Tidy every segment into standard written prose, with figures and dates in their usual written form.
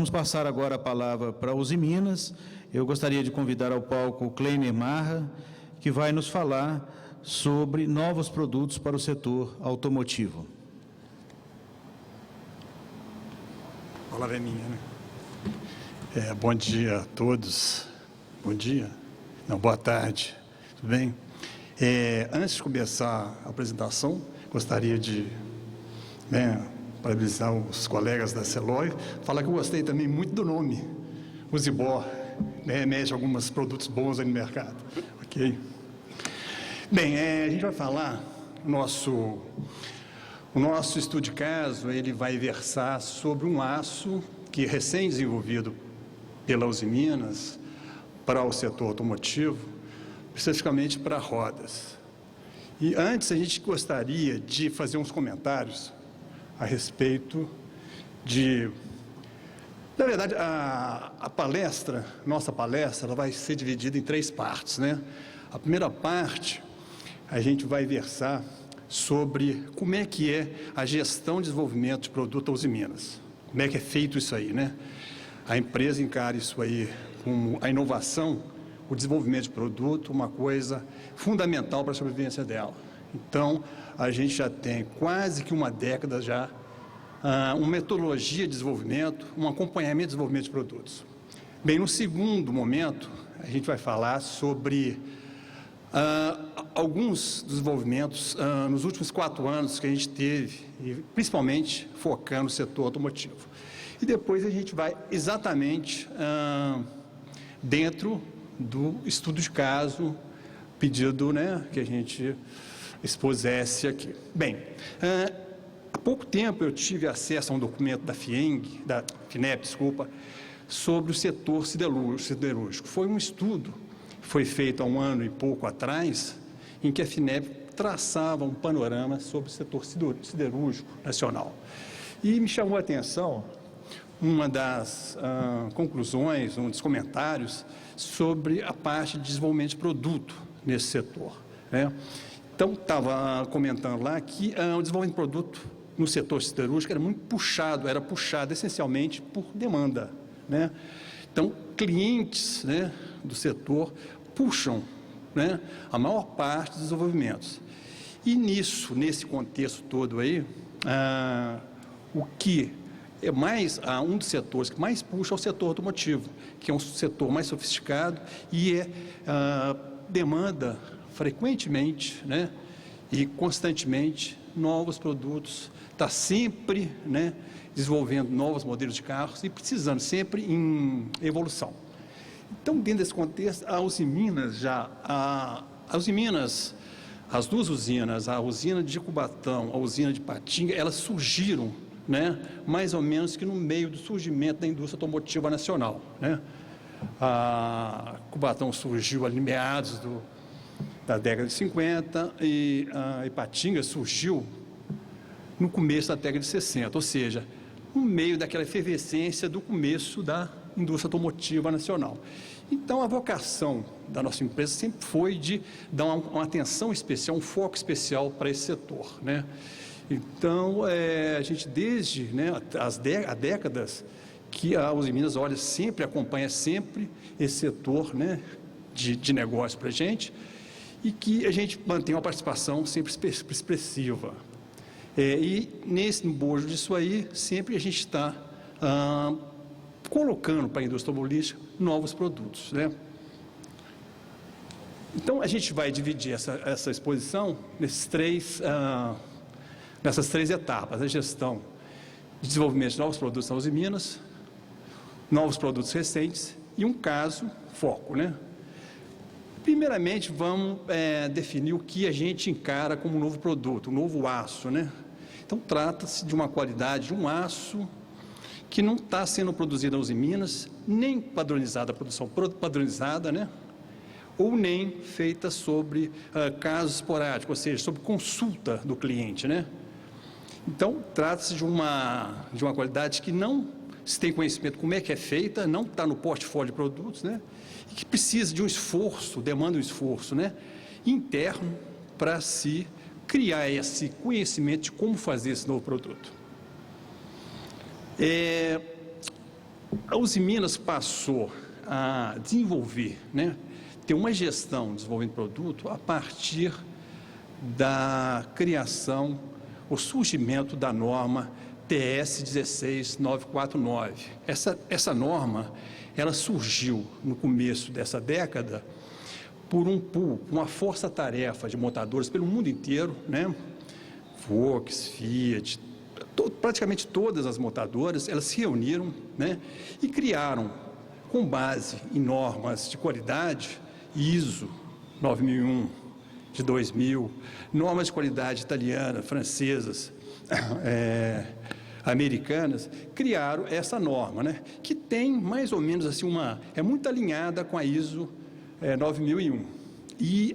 Vamos passar agora a palavra para Usiminas. Eu gostaria de convidar ao palco o Kleiner Marra, que vai nos falar sobre novos produtos para o setor automotivo. A palavra é minha, né? Bom dia a todos. Bom dia? Não, boa tarde. Tudo bem? Antes de começar a apresentação, gostaria de parabenizar os colegas da Celloy, falar que eu gostei também muito do nome, Usibor, remete a alguns produtos bons aí no mercado. Ok? Bem, a gente vai falar, o nosso estudo de caso, ele vai versar sobre um aço que é recém-desenvolvido pela Usiminas para o setor automotivo, especificamente para rodas. E antes a gente gostaria de fazer uns comentários a respeito de... Na verdade, nossa palestra, ela vai ser dividida em 3 partes, né? A primeira parte, a gente vai versar sobre como é que é a gestão de desenvolvimento de produto Usiminas. Como é que é feito isso aí, né? A empresa encara isso aí como a inovação, o desenvolvimento de produto, uma coisa fundamental para a sobrevivência dela. Então, a gente já tem quase que uma década já uma metodologia de desenvolvimento, um acompanhamento de desenvolvimento de produtos. Bem, no segundo momento, a gente vai falar sobre alguns desenvolvimentos nos últimos 4 anos que a gente teve, e principalmente focando no setor automotivo. E depois a gente vai exatamente dentro do estudo de caso, pedido, né, que a gente expusesse aqui. Bem, há pouco tempo eu tive acesso a um documento da FINEP, sobre o setor siderúrgico. Foi um estudo que foi feito há 1 ano e pouco atrás, em que a FINEP traçava um panorama sobre o setor siderúrgico nacional. E me chamou a atenção uma das conclusões, um dos comentários sobre a parte de desenvolvimento de produto nesse setor, né? Então, estava comentando lá que o desenvolvimento de produto no setor siderúrgico era puxado essencialmente por demanda, né? Então, clientes, né, do setor puxam, né, a maior parte dos desenvolvimentos. E nesse contexto todo aí, o que é um dos setores que mais puxa é o setor automotivo, que é um setor mais sofisticado e demanda frequentemente, né, e constantemente novos produtos, está sempre, né, desenvolvendo novos modelos de carros e precisando sempre em evolução. Então, dentro desse contexto, a Usiminas, as 2 usinas, a usina de Cubatão, a usina de Patinga, elas surgiram, né, mais ou menos que no meio do surgimento da indústria automotiva nacional, né? A Cubatão surgiu ali meados da década de 50 e a Ipatinga surgiu no começo da década de 60, ou seja, no meio daquela efervescência do começo da indústria automotiva nacional. Então, a vocação da nossa empresa sempre foi de dar uma atenção especial, um foco especial para esse setor, né? Então, a gente desde, né, há décadas que a Usiminas acompanha sempre esse setor, né, de negócio para a gente, e que a gente mantém uma participação sempre expressiva. E no bojo disso aí, sempre a gente está colocando para a indústria automobilística novos produtos, né? Então, a gente vai dividir essa exposição nessas 3 etapas: a gestão de desenvolvimento de novos produtos na Usiminas, novos produtos recentes e um caso foco, né? Primeiramente, vamos definir o que a gente encara como um novo produto, um novo aço, né? Então, trata-se de uma qualidade de um aço que não está sendo produzido nas Usiminas, nem padronizada, a produção padronizada, né? Ou nem feita sobre casos esporádicos, ou seja, sobre consulta do cliente, né? Então, trata-se de uma qualidade que não se tem conhecimento como é que é feita, não está no portfólio de produtos, né? E que precisa de um esforço, demanda um esforço, né, interno para se criar esse conhecimento de como fazer esse novo produto. A Usiminas passou a desenvolver, né, ter uma gestão de desenvolvimento de produto a partir da criação, o surgimento da norma TS 16949. Essa norma, ela surgiu no começo dessa década por um pool, uma força-tarefa de montadores pelo mundo inteiro, né? Volks, Fiat, praticamente todas as montadoras, elas se reuniram, né, e criaram, com base em normas de qualidade, ISO 9001 de 2000, normas de qualidade italianas, francesas, americanas, criaram essa norma, né, que tem mais ou menos assim é muito alinhada com a ISO 9001. E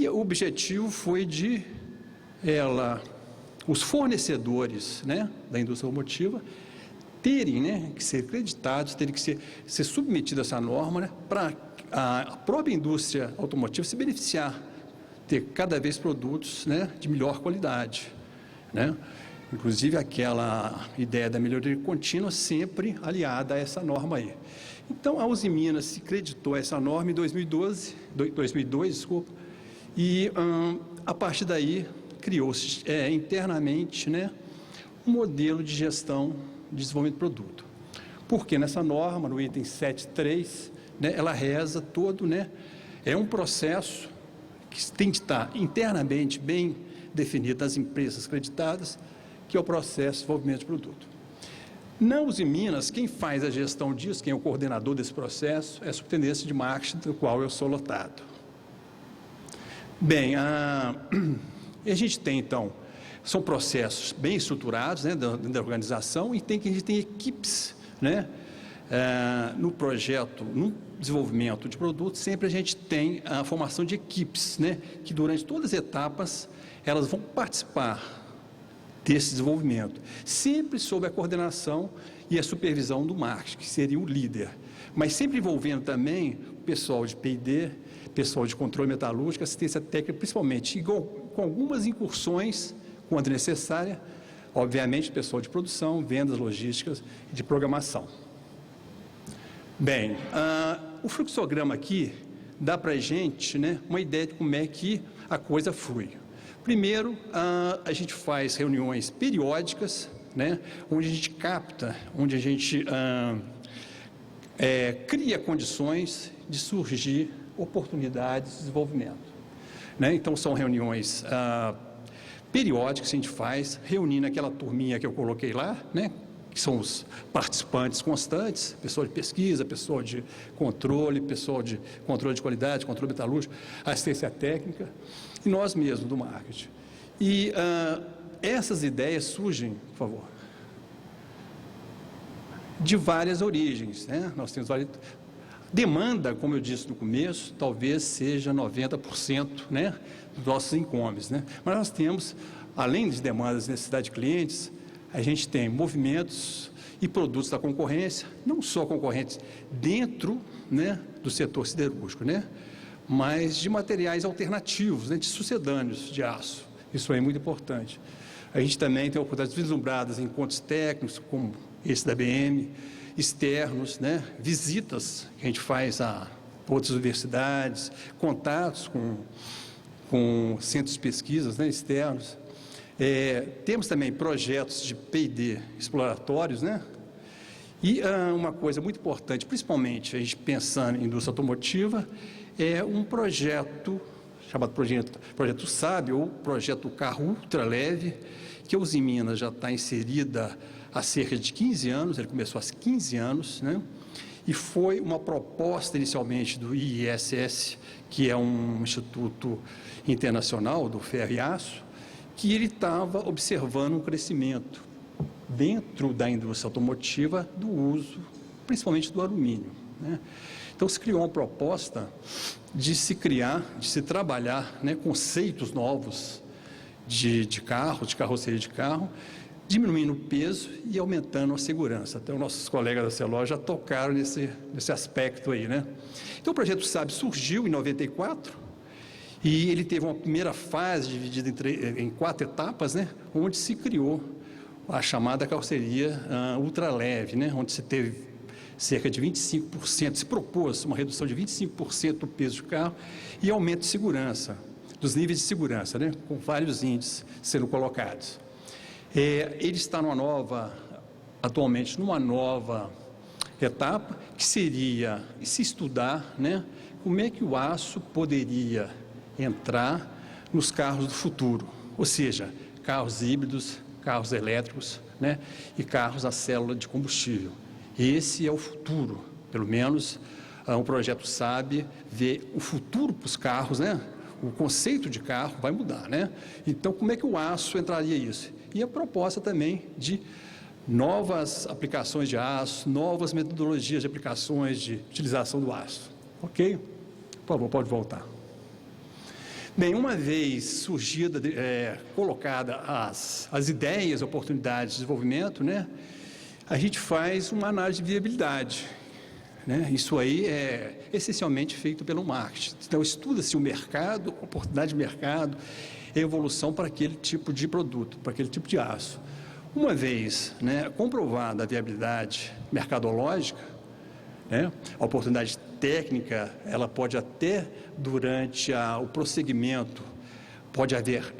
o objetivo foi de os fornecedores, né, da indústria automotiva terem, né, que ser acreditados, terem que ser submetidos a essa norma, né, para a própria indústria automotiva se beneficiar, ter cada vez produtos, né, de melhor qualidade, né? Inclusive aquela ideia da melhoria contínua sempre aliada a essa norma aí. Então, a Usiminas se creditou a essa norma em 2002, desculpa, e a partir daí criou-se internamente, né, um modelo de gestão de desenvolvimento de produto. Porque nessa norma, no item 7.3, né, ela reza todo, né, é um processo que tem de estar internamente bem definido nas empresas acreditadas, que é o processo de desenvolvimento de produto. Na Usiminas, quem faz a gestão disso, quem é o coordenador desse processo, é a Superintendência de Marketing, do qual eu sou lotado. Bem, a gente tem, então, são processos bem estruturados, né, da organização, e a gente tem equipes, né, no projeto, no desenvolvimento de produtos, sempre a gente tem a formação de equipes, né, que durante todas as etapas, elas vão participar desse desenvolvimento, sempre sob a coordenação e a supervisão do marketing, que seria o líder, mas sempre envolvendo também o pessoal de P&D, pessoal de controle metalúrgico, assistência técnica, principalmente, com algumas incursões, quando necessária, obviamente, pessoal de produção, vendas, logísticas e de programação. Bem, o fluxograma aqui dá para a gente, né, uma ideia de como é que a coisa flui. Primeiro, a gente faz reuniões periódicas, né, onde a gente capta, onde a gente cria condições de surgir oportunidades de desenvolvimento, né? Então, são reuniões periódicas que a gente faz, reunindo aquela turminha que eu coloquei lá, né, que são os participantes constantes, pessoal de pesquisa, pessoal de controle de qualidade, controle metalúrgico, assistência técnica, e nós mesmos do marketing. E essas ideias surgem, por favor, de várias origens, né? Nós temos várias... Demanda, como eu disse no começo, talvez seja 90%, né, dos nossos incomes, né? Mas nós temos, além de demandas e necessidade de clientes, a gente tem movimentos e produtos da concorrência, não só concorrentes dentro, né, do setor siderúrgico, né, mas de materiais alternativos, né, de sucedâneos de aço. Isso é muito importante. A gente também tem oportunidades vislumbradas em encontros técnicos, como esse da BM, externos, né, visitas que a gente faz a outras universidades, contatos com centros de pesquisas, né, externos. Temos também projetos de P&D exploratórios, né? E uma coisa muito importante, principalmente a gente pensando em indústria automotiva, é um projeto chamado Projeto SAB, ou Projeto Carro Ultraleve, que a Usiminas já está inserida há cerca de 15 anos, ele começou há 15 anos, né? E foi uma proposta inicialmente do IISS, que é um instituto internacional do ferro e aço, que ele estava observando um crescimento dentro da indústria automotiva do uso, principalmente do alumínio, né? Então, se criou uma proposta de se trabalhar, né, conceitos novos de carroceria de carro, diminuindo o peso e aumentando a segurança. Até os nossos colegas da CELO já tocaram nesse aspecto aí, né? Então, o projeto SAB surgiu em 94 e ele teve uma primeira fase dividida em 4 etapas, né, onde se criou a chamada carroceria ultraleve, né, onde se teve cerca de 25%, se propôs uma redução de 25% do peso do carro e aumento de segurança, dos níveis de segurança, né, com vários índices sendo colocados. Ele está atualmente numa nova etapa, que seria se estudar, né, como é que o aço poderia entrar nos carros do futuro, ou seja, carros híbridos, carros elétricos, né, e carros a célula de combustível. Esse é o futuro, pelo menos o projeto SAB vê o futuro para os carros, né? O conceito de carro vai mudar, né? Então, como é que o aço entraria nisso? E a proposta também de novas aplicações de aço, novas metodologias de aplicações de utilização do aço. Ok? Por favor, pode voltar. Bem, uma vez surgida, colocada as ideias, oportunidades de desenvolvimento, né, a gente faz uma análise de viabilidade, né? Isso aí é essencialmente feito pelo marketing. Então, estuda-se o mercado, oportunidade de mercado, evolução para aquele tipo de produto, para aquele tipo de aço. Uma vez, né, comprovada a viabilidade mercadológica, né, a oportunidade técnica, ela pode até, durante o prosseguimento, pode haver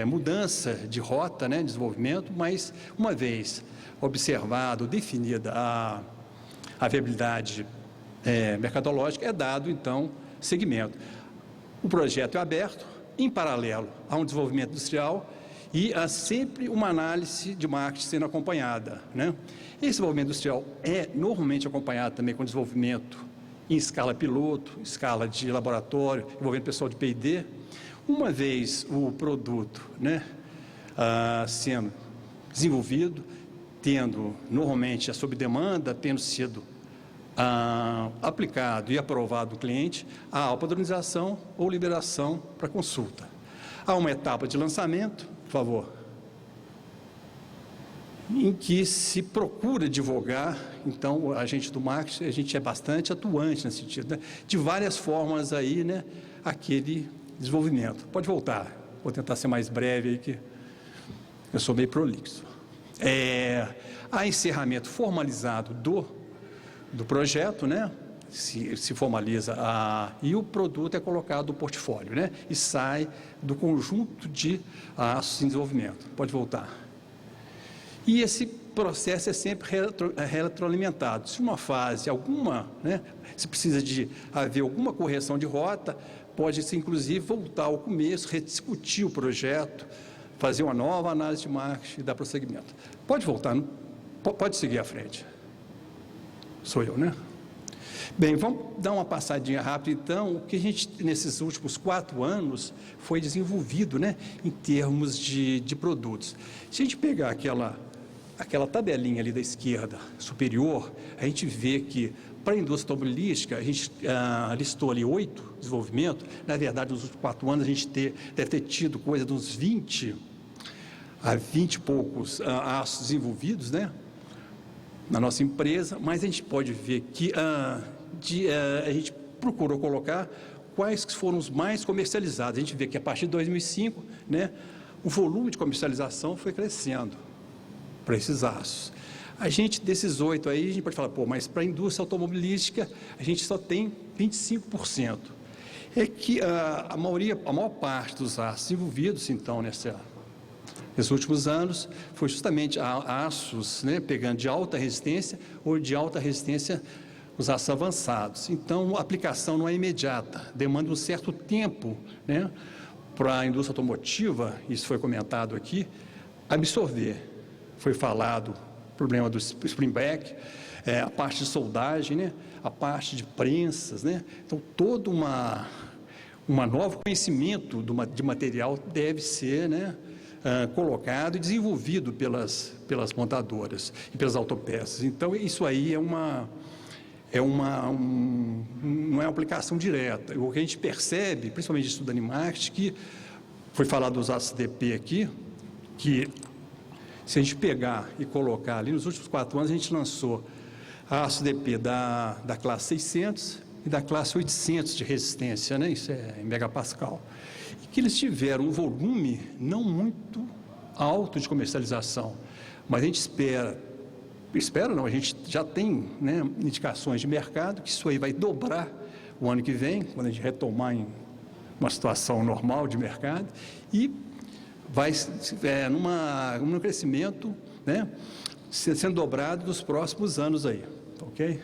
mudança de rota, né, desenvolvimento, mas uma vez observado, definida a viabilidade mercadológica, é dado, então, seguimento. O projeto é aberto, em paralelo a um desenvolvimento industrial e há sempre uma análise de marketing sendo acompanhada, né? Esse desenvolvimento industrial é normalmente acompanhado também com desenvolvimento em escala piloto, escala de laboratório, envolvendo pessoal de P&D. Uma vez o produto, né, sendo desenvolvido, tendo normalmente a sob demanda, tendo sido aplicado e aprovado do cliente, há a padronização ou liberação para consulta. Há uma etapa de lançamento, por favor, em que se procura divulgar, então, a gente do marketing, a gente é bastante atuante nesse sentido, né, de várias formas aí, né, aquele desenvolvimento. Pode voltar, vou tentar ser mais breve aí, que eu sou meio prolixo. Há encerramento formalizado do projeto, né, se formaliza, e o produto é colocado no portfólio, né, e sai do conjunto de aços em desenvolvimento. Pode voltar. E esse processo é sempre retroalimentado. Se uma fase, né, se precisa de haver alguma correção de rota, pode-se, inclusive, voltar ao começo, rediscutir o projeto, fazer uma nova análise de marketing e dar prosseguimento. Pode voltar, pode seguir à frente. Sou eu, né? Bem, vamos dar uma passadinha rápida, então, o que a gente, nesses últimos 4 anos, foi desenvolvido, né, em termos de produtos. Se a gente pegar aquela tabelinha ali da esquerda superior, a gente vê que, para a indústria automobilística, a gente listou ali 8 desenvolvimentos. Na verdade, nos últimos 4 anos, a gente deve ter tido coisa de uns 20 a 20 e poucos aços desenvolvidos, né, na nossa empresa, mas a gente pode ver que a gente procurou colocar quais foram os mais comercializados. A gente vê que a partir de 2005, né, o volume de comercialização foi crescendo para esses aços. A gente, desses 8 aí, a gente pode falar, mas para a indústria automobilística, a gente só tem 25%. É que a maior parte dos aços envolvidos, então, nesses últimos anos, foi justamente aços, né, pegando de alta resistência ou de alta resistência os aços avançados. Então, a aplicação não é imediata, demanda um certo tempo, né, para a indústria automotiva, isso foi comentado aqui, absorver. Foi falado o problema do springback, a parte de soldagem, né, a parte de prensas, né, então todo um novo conhecimento de material deve ser, né, colocado e desenvolvido pelas montadoras e pelas autopeças. Então, isso aí não é uma aplicação direta. O que a gente percebe, principalmente estudando em marketing, que foi falado dos aços DP aqui, que se a gente pegar e colocar ali, nos últimos 4 anos, a gente lançou aço DP da classe 600 e da classe 800 de resistência, né? Isso é em megapascal. E que eles tiveram um volume não muito alto de comercialização, Mas a gente espera não, a gente já tem, né, indicações de mercado que isso aí vai dobrar o ano que vem, quando a gente retomar em uma situação normal de mercado, e vai num crescimento, né, sendo dobrado nos próximos anos aí, ok?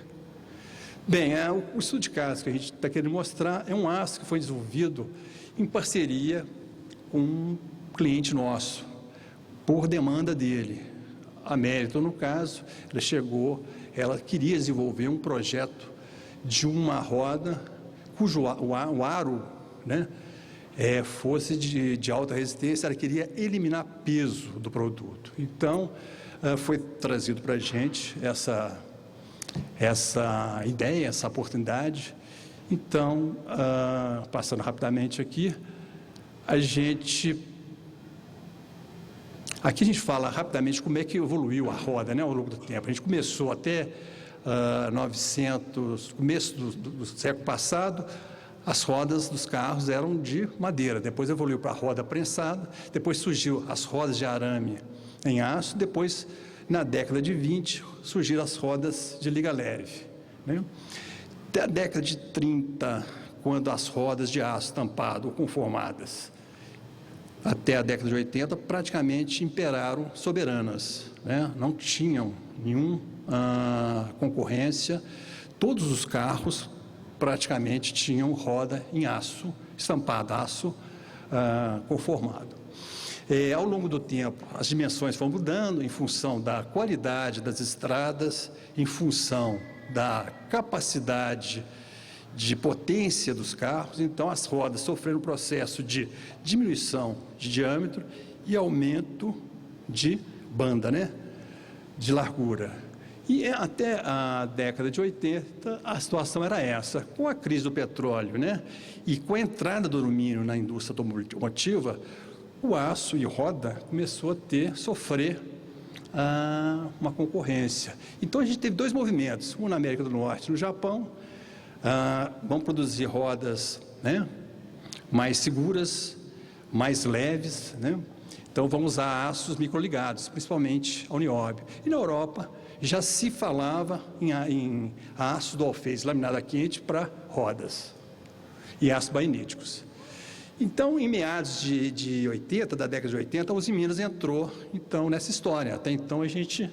Bem, o estudo de caso que a gente está querendo mostrar é um aço que foi desenvolvido em parceria com um cliente nosso, por demanda dele. A Mérito, no caso, ela queria desenvolver um projeto de uma roda cujo o aro, né, fosse de alta resistência, ela queria eliminar peso do produto. Então, foi trazido para a gente essa ideia, essa oportunidade. Então, passando rapidamente aqui, aqui a gente fala rapidamente como é que evoluiu a roda, né, ao longo do tempo. A gente começou até começo do século passado, as rodas dos carros eram de madeira, depois evoluiu para a roda prensada, depois surgiu as rodas de arame em aço, depois, na década de 20, surgiram as rodas de liga leve, né? Até a década de 30, quando as rodas de aço tampado ou conformadas, até a década de 80, praticamente imperaram soberanas, né? Não tinham nenhuma concorrência, todos os carros praticamente tinham roda em aço, estampada, aço conformado. Ao longo do tempo, as dimensões foram mudando em função da qualidade das estradas, em função da capacidade de potência dos carros, então as rodas sofreram um processo de diminuição de diâmetro e aumento de banda, né, de largura. E até a década de 80, a situação era essa. Com a crise do petróleo, né, e com a entrada do alumínio na indústria automotiva, o aço e roda começou a sofrer uma concorrência. Então, a gente teve dois movimentos, um na América do Norte e no Japão. Vão produzir rodas, né, mais seguras, mais leves, né? Então, vão usar aços microligados, principalmente ao nióbio. E na Europa, já se falava em aço do alfeise laminado a quente para rodas e aços bainíticos. Então, em meados de 80, da década de 80, a Usiminas entrou, então, nessa história. Até então, a gente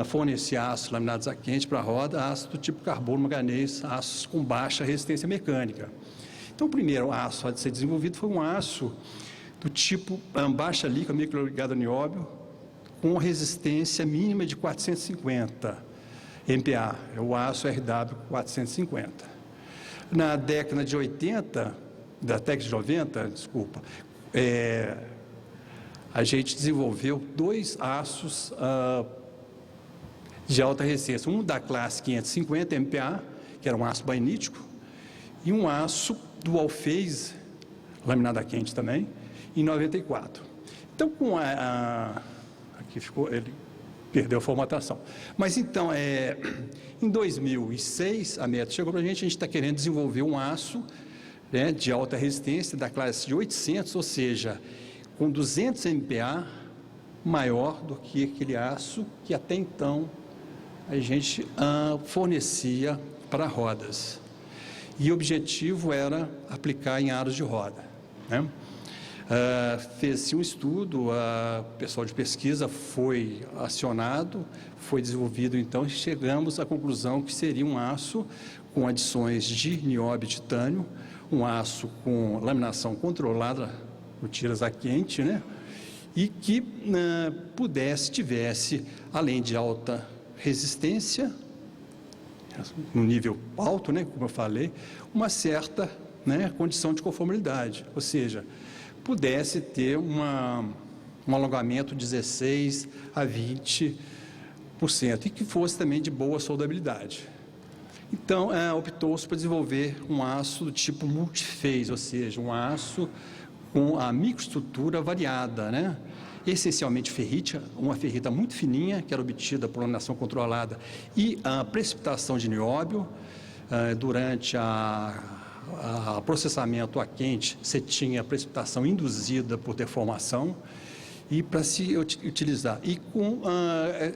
fornecia aços laminados a quente para roda, aço do tipo carbono, manganês, aços com baixa resistência mecânica. Então, o primeiro aço a ser desenvolvido foi um aço do tipo baixa líquida microligado a nióbio, com resistência mínima de 450 MPa, é o aço RW 450. Na década de 80, da década de 90, desculpa, a gente desenvolveu dois aços de alta resistência, um da classe 550 MPa, que era um aço bainítico, e um aço do alfeise, laminado a quente também, em 94. Então, com aqui ficou, ele perdeu a formatação. Mas então, em 2006, a Meta chegou para a gente está querendo desenvolver um aço, né, de alta resistência da classe de 800, ou seja, com 200 MPa, maior do que aquele aço que até então a gente fornecia para rodas. E o objetivo era aplicar em aros de roda, né? Fez-se um estudo, o pessoal de pesquisa foi acionado, foi desenvolvido, então, e chegamos à conclusão que seria um aço com adições de nióbio e titânio, um aço com laminação controlada, no tiras a quente, né? E que tivesse, além de alta resistência, no nível alto, né, como eu falei, uma certa, né, condição de conformabilidade, ou seja, pudesse ter um alongamento de 16% a 20% e que fosse também de boa soldabilidade. Então, optou-se para desenvolver um aço do tipo multiphase, ou seja, um aço com a microestrutura variada, né? Essencialmente ferrita, uma ferrita muito fininha, que era obtida por laminação controlada, e a precipitação de nióbio. Durante processamento a quente, você tinha precipitação induzida por deformação, e para se utilizar. E com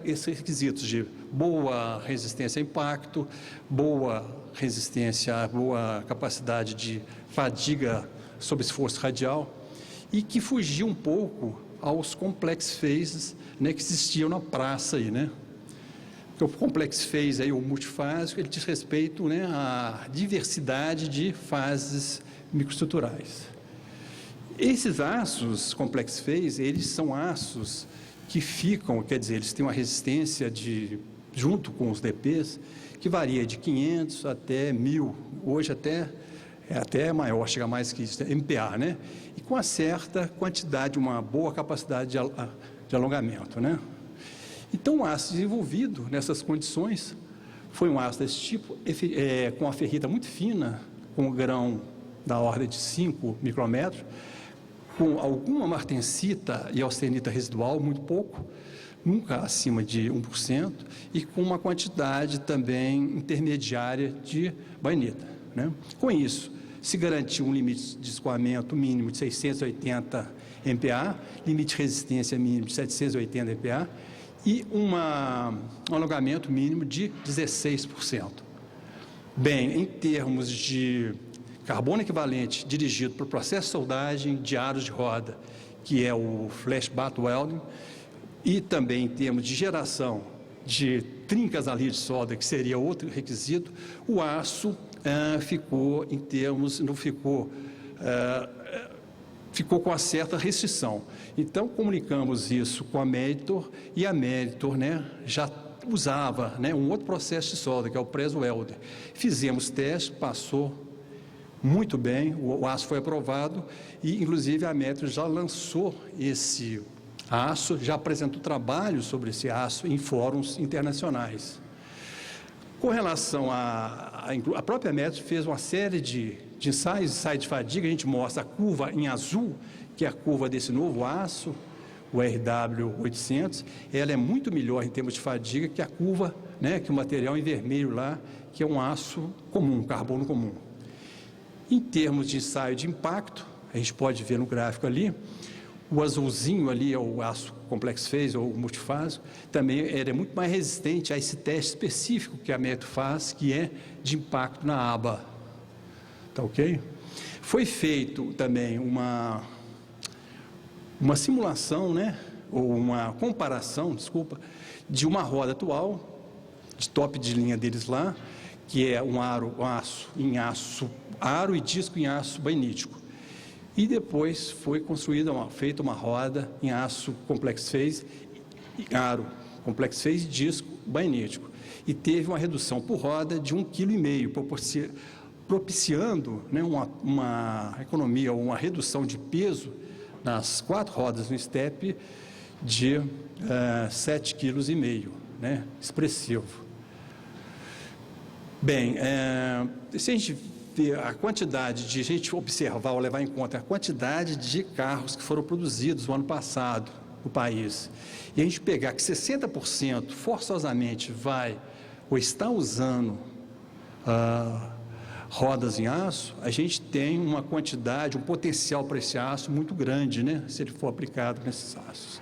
esses requisitos de boa resistência a impacto, boa resistência, boa capacidade de fadiga sob esforço radial, e que fugia um pouco aos complex phases, né, que existiam na praça aí, né? O complex phase aí, o multifásico, ele diz respeito, né, à diversidade de fases microestruturais. Esses aços complex phase, eles são aços que ficam, quer dizer, eles têm uma resistência junto com os DPs, que varia de 500 até 1000, hoje até maior, chega mais que isso, MPa, né? E com uma certa quantidade, uma boa capacidade de alongamento, né? Então, o aço desenvolvido nessas condições foi um aço desse tipo, com a ferrita muito fina, com o grão da ordem de 5 micrômetros, com alguma martensita e austenita residual, muito pouco, nunca acima de 1%, e com uma quantidade também intermediária de bainita, né? Com isso, se garantiu um limite de escoamento mínimo de 680 MPa, limite de resistência mínimo de 780 MPa, e um alongamento mínimo de 16%. Bem, em termos de carbono equivalente dirigido para o processo de soldagem de aros de roda, que é o flash butt welding, e também em termos de geração de trincas ali de solda, que seria outro requisito, o aço ficou em termos, não ficou, ficou com uma certa restrição. Então, comunicamos isso com a Meritor, e a Meritor, né, já usava, né, um outro processo de solda, que é o press welder. Fizemos teste, passou muito bem, o aço foi aprovado, e inclusive a Meritor já lançou esse aço, já apresentou trabalho sobre esse aço em fóruns internacionais. Com relação a própria Meritor fez uma série de ensaios de fadiga, a gente mostra a curva em azul, que é a curva desse novo aço, o RW800, ela é muito melhor em termos de fadiga que a curva, né, que o material em vermelho lá, que é um aço comum, carbono comum. Em termos de ensaio de impacto, a gente pode ver no gráfico ali, o azulzinho ali é o aço complex phase ou multifásico, também ele é muito mais resistente a esse teste específico que a Meritor faz, que é de impacto na aba. Tá ok? Foi feito também uma simulação, né, ou uma comparação, desculpa, de uma roda atual, de top de linha deles lá, que é um aro e disco em aço bainítico. E depois foi feita uma roda em aço complex phase, aro complex phase, disco bainítico. E teve uma redução por roda de 1,5 kg, propiciando, né, uma economia ou uma redução de peso nas 4 rodas no step de 7,5 kg, né, expressivo. Bem, se a gente ver a quantidade de, a gente observar ou levar em conta a quantidade de carros que foram produzidos no ano passado no país, e a gente pegar que 60% forçosamente vai ou está usando rodas em aço, a gente tem uma quantidade, um potencial para esse aço muito grande, né, se ele for aplicado nesses aços.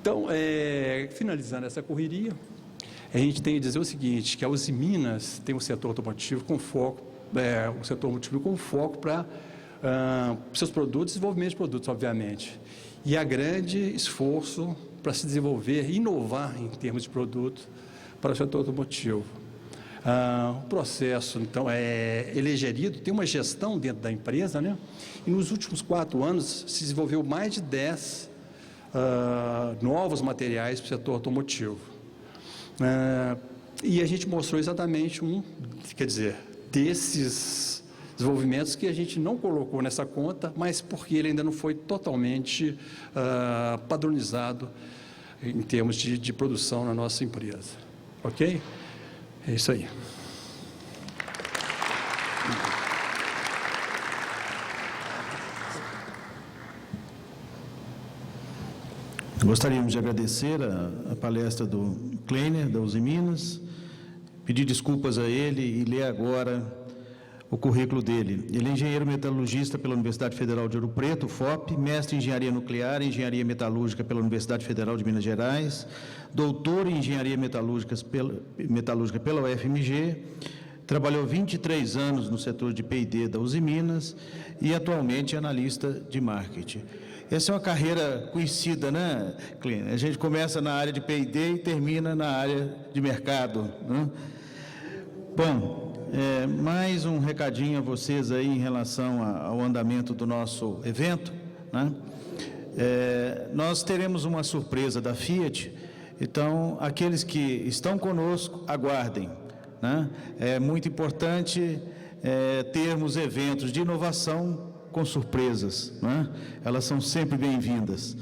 Então, finalizando essa correria, a gente tem que dizer o seguinte, que a Usiminas tem um setor automotivo com foco, o setor automotivo com foco para seus produtos, desenvolvimento de produtos, obviamente. E há grande esforço para se desenvolver e inovar em termos de produtos para o setor automotivo. O processo, então, ele é gerido, tem uma gestão dentro da empresa, né? E nos últimos 4 anos se desenvolveu mais de 10 novos materiais para o setor automotivo. E a gente mostrou exatamente desses desenvolvimentos que a gente não colocou nessa conta, mas porque ele ainda não foi totalmente padronizado em termos de produção na nossa empresa. Ok? É isso aí. Gostaríamos de agradecer a palestra do Kleiner, da Usiminas, pedir desculpas a ele e ler agora o currículo dele. Ele é engenheiro metalurgista pela Universidade Federal de Ouro Preto, UFOP, mestre em engenharia nuclear e engenharia metalúrgica pela Universidade Federal de Minas Gerais, doutor em engenharia metalúrgica pela UFMG, trabalhou 23 anos no setor de P&D da Uzi Minas e atualmente é analista de marketing. Essa é uma carreira conhecida, né, Clênia? A gente começa na área de P&D e termina na área de mercado, né? Bom, mais um recadinho a vocês aí em relação ao andamento do nosso evento, né? Nós teremos uma surpresa da Fiat, então aqueles que estão conosco, aguardem, né? É muito importante termos eventos de inovação com surpresas, né? Elas são sempre bem-vindas.